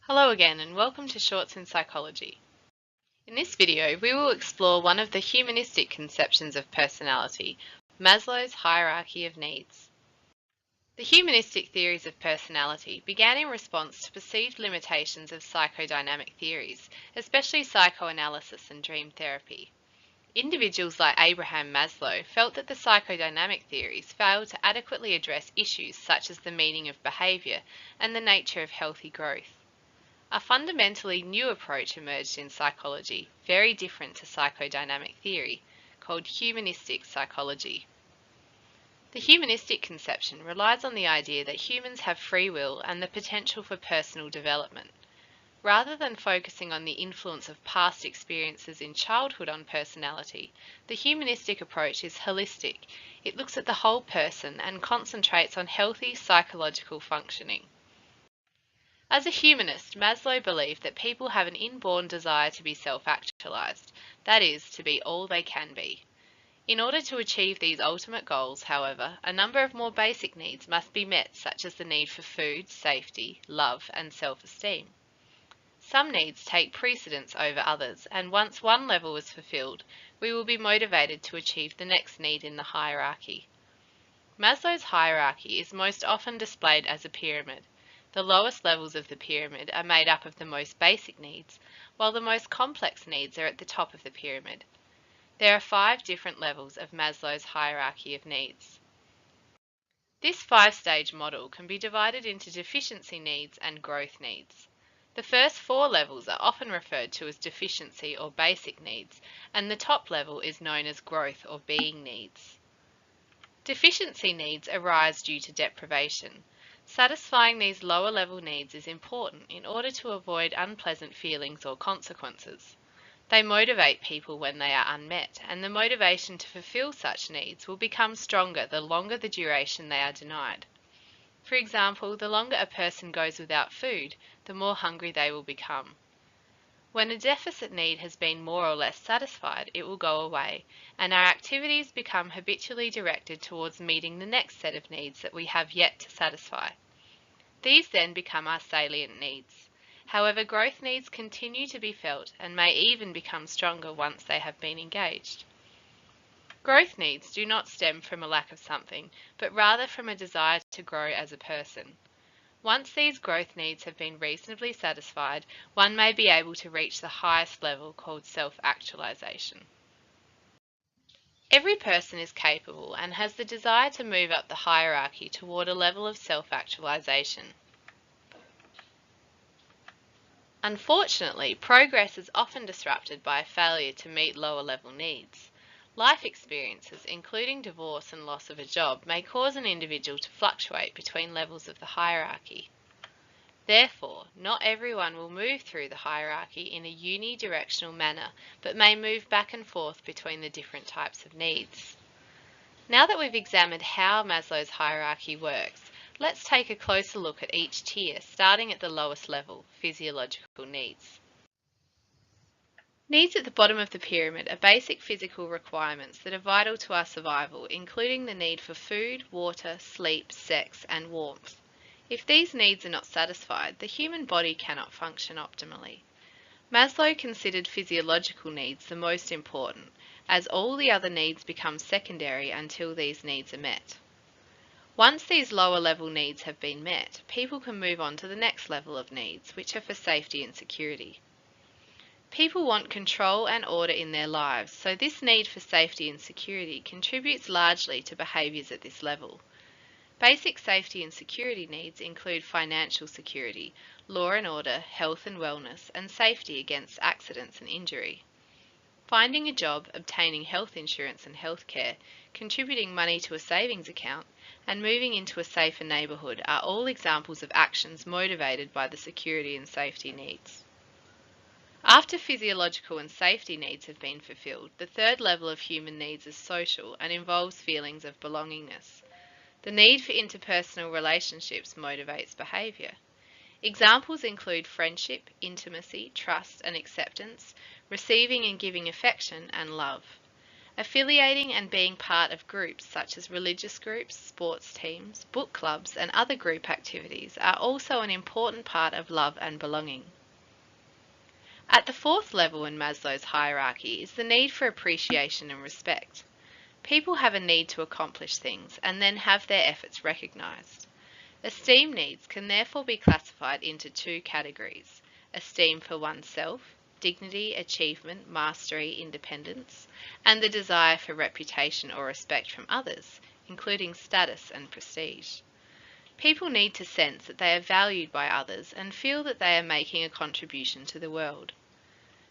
Hello again and welcome to Shorts in Psychology. In this video we will explore one of the humanistic conceptions of personality, Maslow's hierarchy of needs. The humanistic theories of personality began in response to perceived limitations of psychodynamic theories, especially psychoanalysis and dream therapy. Individuals like Abraham Maslow felt that the psychodynamic theories failed to adequately address issues such as the meaning of behavior and the nature of healthy growth. A fundamentally new approach emerged in psychology, very different to psychodynamic theory, called humanistic psychology. The humanistic conception relies on the idea that humans have free will and the potential for personal development. Rather than focusing on the influence of past experiences in childhood on personality, the humanistic approach is holistic. It looks at the whole person and concentrates on healthy psychological functioning. As a humanist, Maslow believed that people have an inborn desire to be self-actualized, that is, to be all they can be. In order to achieve these ultimate goals, however, a number of more basic needs must be met, such as the need for food, safety, love, and self-esteem. Some needs take precedence over others, and once one level is fulfilled, we will be motivated to achieve the next need in the hierarchy. Maslow's hierarchy is most often displayed as a pyramid. The lowest levels of the pyramid are made up of the most basic needs, while the most complex needs are at the top of the pyramid. There are 5 different levels of Maslow's hierarchy of needs. This 5-stage model can be divided into deficiency needs and growth needs. The first 4 levels are often referred to as deficiency or basic needs, and the top level is known as growth or being needs. Deficiency needs arise due to deprivation. Satisfying these lower level needs is important in order to avoid unpleasant feelings or consequences. They motivate people when they are unmet, and the motivation to fulfill such needs will become stronger the longer the duration they are denied. For example, the longer a person goes without food, the more hungry they will become. When a deficit need has been more or less satisfied, it will go away, and our activities become habitually directed towards meeting the next set of needs that we have yet to satisfy. These then become our salient needs. However, growth needs continue to be felt and may even become stronger once they have been engaged. Growth needs do not stem from a lack of something, but rather from a desire to grow as a person. Once these growth needs have been reasonably satisfied, one may be able to reach the highest level called self-actualization. Every person is capable and has the desire to move up the hierarchy toward a level of self-actualization. Unfortunately, progress is often disrupted by a failure to meet lower level needs. Life experiences, including divorce and loss of a job, may cause an individual to fluctuate between levels of the hierarchy. Therefore, not everyone will move through the hierarchy in a unidirectional manner, but may move back and forth between the different types of needs. Now that we've examined how Maslow's hierarchy works, let's take a closer look at each tier, starting at the lowest level, physiological needs. Needs at the bottom of the pyramid are basic physical requirements that are vital to our survival, including the need for food, water, sleep, sex, and warmth. If these needs are not satisfied, the human body cannot function optimally. Maslow considered physiological needs the most important, as all the other needs become secondary until these needs are met. Once these lower level needs have been met, people can move on to the next level of needs, which are for safety and security. People want control and order in their lives, so this need for safety and security contributes largely to behaviours at this level. Basic safety and security needs include financial security, law and order, health and wellness, and safety against accidents and injury. Finding a job, obtaining health insurance and healthcare, contributing money to a savings account, and moving into a safer neighbourhood are all examples of actions motivated by the security and safety needs. After physiological and safety needs have been fulfilled, the third level of human needs is social and involves feelings of belongingness. The need for interpersonal relationships motivates behaviour. Examples include friendship, intimacy, trust and acceptance, receiving and giving affection, and love. Affiliating and being part of groups such as religious groups, sports teams, book clubs, and other group activities are also an important part of love and belonging. At the fourth level in Maslow's hierarchy is the need for appreciation and respect. People have a need to accomplish things and then have their efforts recognized. Esteem needs can therefore be classified into two categories: esteem for oneself, dignity, achievement, mastery, independence, and the desire for reputation or respect from others, including status and prestige. People need to sense that they are valued by others and feel that they are making a contribution to the world.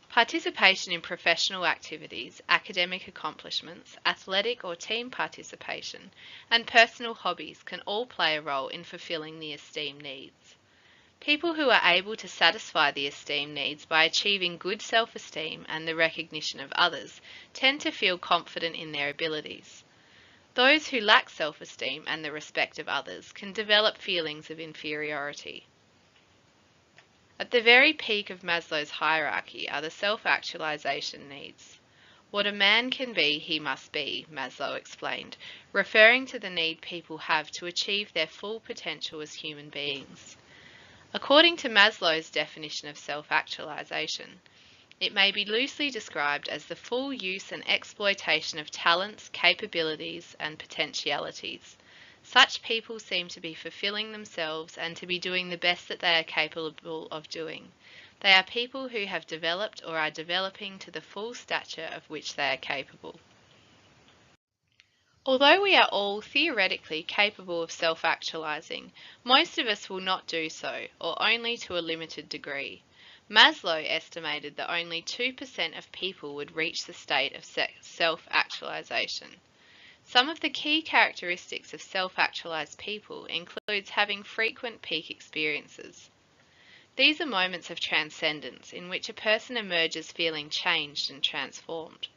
Participation in professional activities, academic accomplishments, athletic or team participation, and personal hobbies can all play a role in fulfilling the esteem needs. People who are able to satisfy the esteem needs by achieving good self-esteem and the recognition of others tend to feel confident in their abilities. Those who lack self-esteem and the respect of others can develop feelings of inferiority. At the very peak of Maslow's hierarchy are the self-actualization needs. What a man can be, he must be, Maslow explained, referring to the need people have to achieve their full potential as human beings. According to Maslow's definition of self-actualization, it may be loosely described as the full use and exploitation of talents, capabilities, and potentialities. Such people seem to be fulfilling themselves and to be doing the best that they are capable of doing. They are people who have developed or are developing to the full stature of which they are capable. Although we are all theoretically capable of self-actualizing, most of us will not do so, or only to a limited degree. Maslow estimated that only 2% of people would reach the state of self-actualization. Some of the key characteristics of self-actualized people includes having frequent peak experiences. These are moments of transcendence in which a person emerges feeling changed and transformed.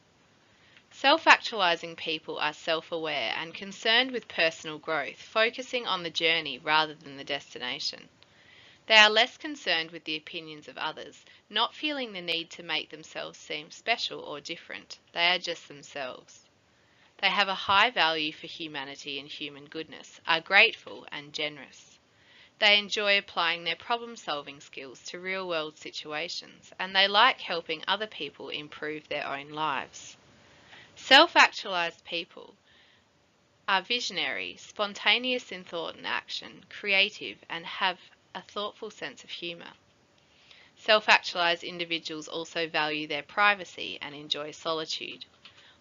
Self-actualizing people are self-aware and concerned with personal growth, focusing on the journey rather than the destination. They are less concerned with the opinions of others, not feeling the need to make themselves seem special or different. They are just themselves. They have a high value for humanity and human goodness, are grateful and generous. They enjoy applying their problem-solving skills to real-world situations, and they like helping other people improve their own lives. Self-actualized people are visionary, spontaneous in thought and action, creative, and have a thoughtful sense of humour. Self-actualized individuals also value their privacy and enjoy solitude.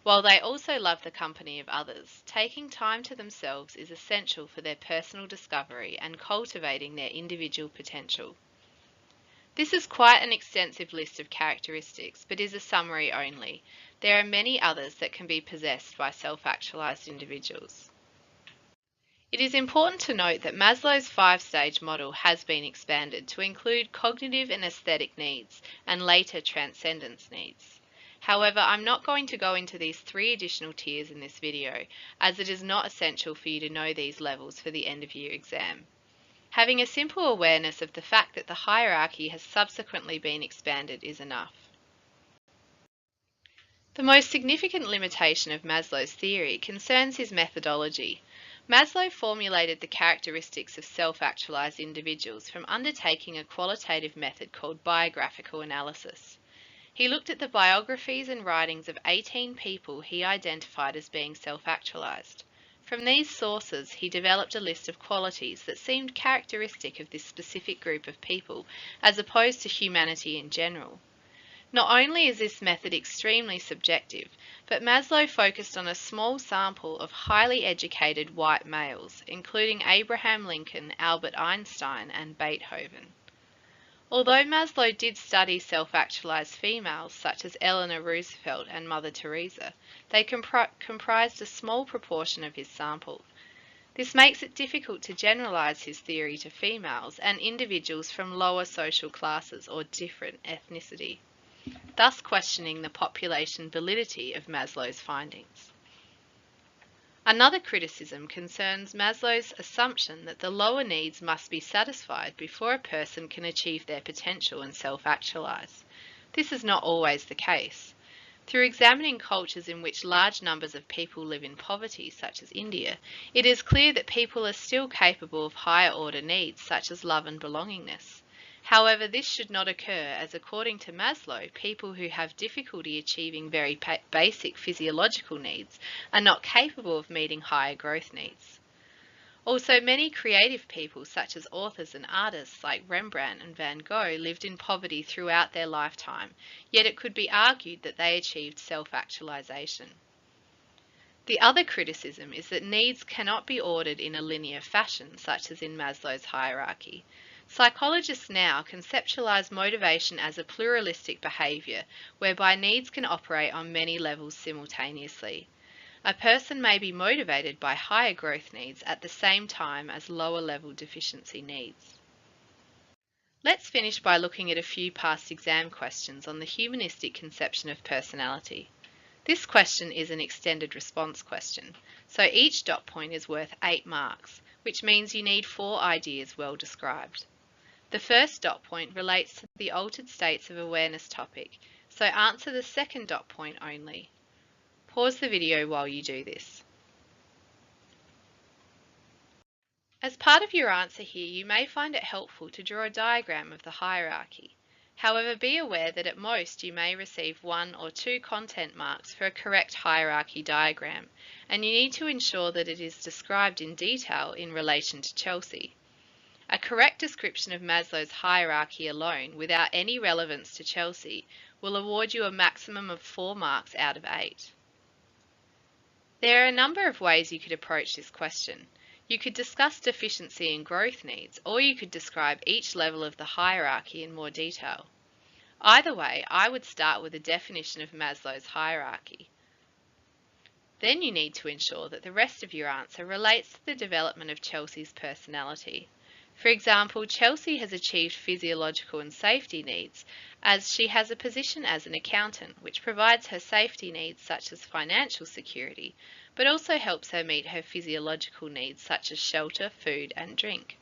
While they also love the company of others, taking time to themselves is essential for their personal discovery and cultivating their individual potential. This is quite an extensive list of characteristics, but is a summary only. There are many others that can be possessed by self-actualized individuals. It is important to note that Maslow's five-stage model has been expanded to include cognitive and aesthetic needs, and later transcendence needs. However, I'm not going to go into these 3 additional tiers in this video, as it is not essential for you to know these levels for the end-of-year exam. Having a simple awareness of the fact that the hierarchy has subsequently been expanded is enough. The most significant limitation of Maslow's theory concerns his methodology. Maslow formulated the characteristics of self-actualized individuals from undertaking a qualitative method called biographical analysis. He looked at the biographies and writings of 18 people he identified as being self-actualized. From these sources, he developed a list of qualities that seemed characteristic of this specific group of people, as opposed to humanity in general. Not only is this method extremely subjective, but Maslow focused on a small sample of highly educated white males, including Abraham Lincoln, Albert Einstein, and Beethoven. Although Maslow did study self-actualized females such as Eleanor Roosevelt and Mother Teresa, they comprised a small proportion of his sample. This makes it difficult to generalize his theory to females and individuals from lower social classes or different ethnicity, thus questioning the population validity of Maslow's findings. Another criticism concerns Maslow's assumption that the lower needs must be satisfied before a person can achieve their potential and self-actualize. This is not always the case. Through examining cultures in which large numbers of people live in poverty, such as India, it is clear that people are still capable of higher order needs, such as love and belongingness. However, this should not occur, as according to Maslow, people who have difficulty achieving very basic physiological needs are not capable of meeting higher growth needs. Also, many creative people, such as authors and artists like Rembrandt and Van Gogh, lived in poverty throughout their lifetime, yet it could be argued that they achieved self-actualization. The other criticism is that needs cannot be ordered in a linear fashion, such as in Maslow's hierarchy. Psychologists now conceptualize motivation as a pluralistic behavior, whereby needs can operate on many levels simultaneously. A person may be motivated by higher growth needs at the same time as lower level deficiency needs. Let's finish by looking at a few past exam questions on the humanistic conception of personality. This question is an extended response question, so each dot point is worth 8 marks, which means you need 4 ideas well described. The first dot point relates to the altered states of awareness topic, so answer the second dot point only. Pause the video while you do this. As part of your answer here, you may find it helpful to draw a diagram of the hierarchy. However, be aware that at most you may receive 1 or 2 content marks for a correct hierarchy diagram, and you need to ensure that it is described in detail in relation to Chelsea. A correct description of Maslow's hierarchy alone, without any relevance to Chelsea, will award you a maximum of 4 marks out of 8. There are a number of ways you could approach this question. You could discuss deficiency and growth needs, or you could describe each level of the hierarchy in more detail. Either way, I would start with a definition of Maslow's hierarchy. Then you need to ensure that the rest of your answer relates to the development of Chelsea's personality. For example, Chelsea has achieved physiological and safety needs, as she has a position as an accountant, which provides her safety needs such as financial security, but also helps her meet her physiological needs such as shelter, food and drink.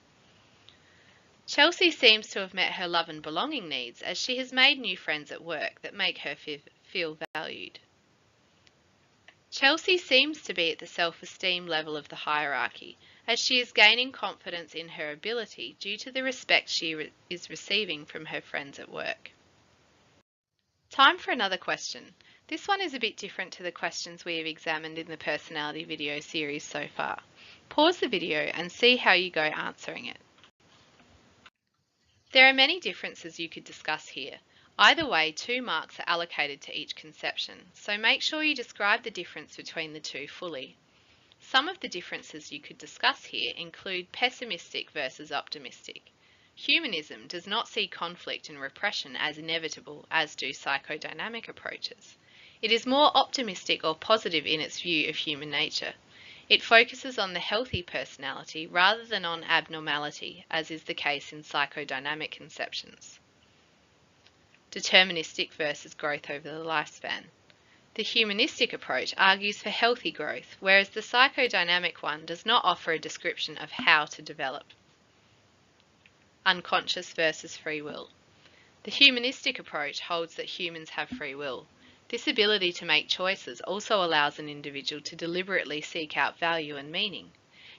Chelsea seems to have met her love and belonging needs, as she has made new friends at work that make her feel valued. Chelsea seems to be at the self-esteem level of the hierarchy, as she is gaining confidence in her ability due to the respect she is receiving from her friends at work. Time for another question. This one is a bit different to the questions we have examined in the personality video series so far. Pause the video and see how you go answering it. There are many differences you could discuss here. Either way, 2 marks are allocated to each conception, so make sure you describe the difference between the two fully. Some of the differences you could discuss here include pessimistic versus optimistic. Humanism does not see conflict and repression as inevitable, as do psychodynamic approaches. It is more optimistic or positive in its view of human nature. It focuses on the healthy personality rather than on abnormality, as is the case in psychodynamic conceptions. Deterministic versus growth over the lifespan. The humanistic approach argues for healthy growth, whereas the psychodynamic one does not offer a description of how to develop. Unconscious versus free will. The humanistic approach holds that humans have free will. This ability to make choices also allows an individual to deliberately seek out value and meaning.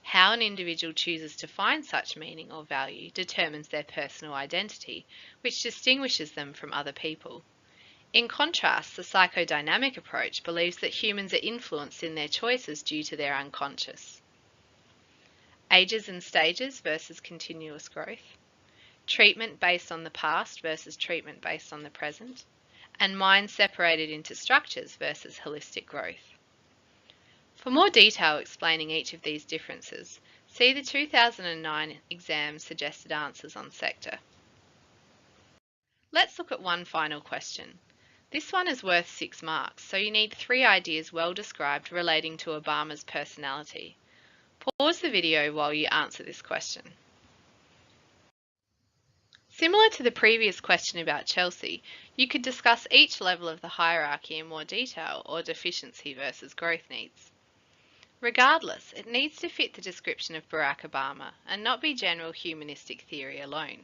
How an individual chooses to find such meaning or value determines their personal identity, which distinguishes them from other people. In contrast, the psychodynamic approach believes that humans are influenced in their choices due to their unconscious. Ages and stages versus continuous growth. Treatment based on the past versus treatment based on the present. And mind separated into structures versus holistic growth. For more detail explaining each of these differences, see the 2009 exam suggested answers on sector. Let's look at one final question. This one is worth 6 marks, so you need 3 ideas well described relating to Obama's personality. Pause the video while you answer this question. Similar to the previous question about Chelsea, you could discuss each level of the hierarchy in more detail, or deficiency versus growth needs. Regardless, it needs to fit the description of Barack Obama and not be general humanistic theory alone.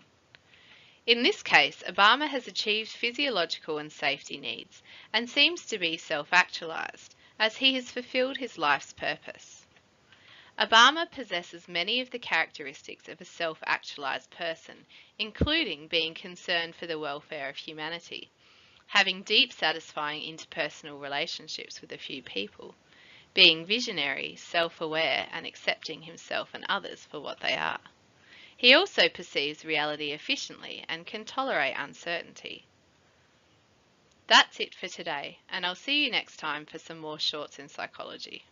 In this case, Obama has achieved physiological and safety needs and seems to be self-actualized, as he has fulfilled his life's purpose. Obama possesses many of the characteristics of a self-actualized person, including being concerned for the welfare of humanity, having deep, satisfying interpersonal relationships with a few people, being visionary, self-aware, and accepting himself and others for what they are. He also perceives reality efficiently and can tolerate uncertainty. That's it for today, and I'll see you next time for some more shorts in psychology.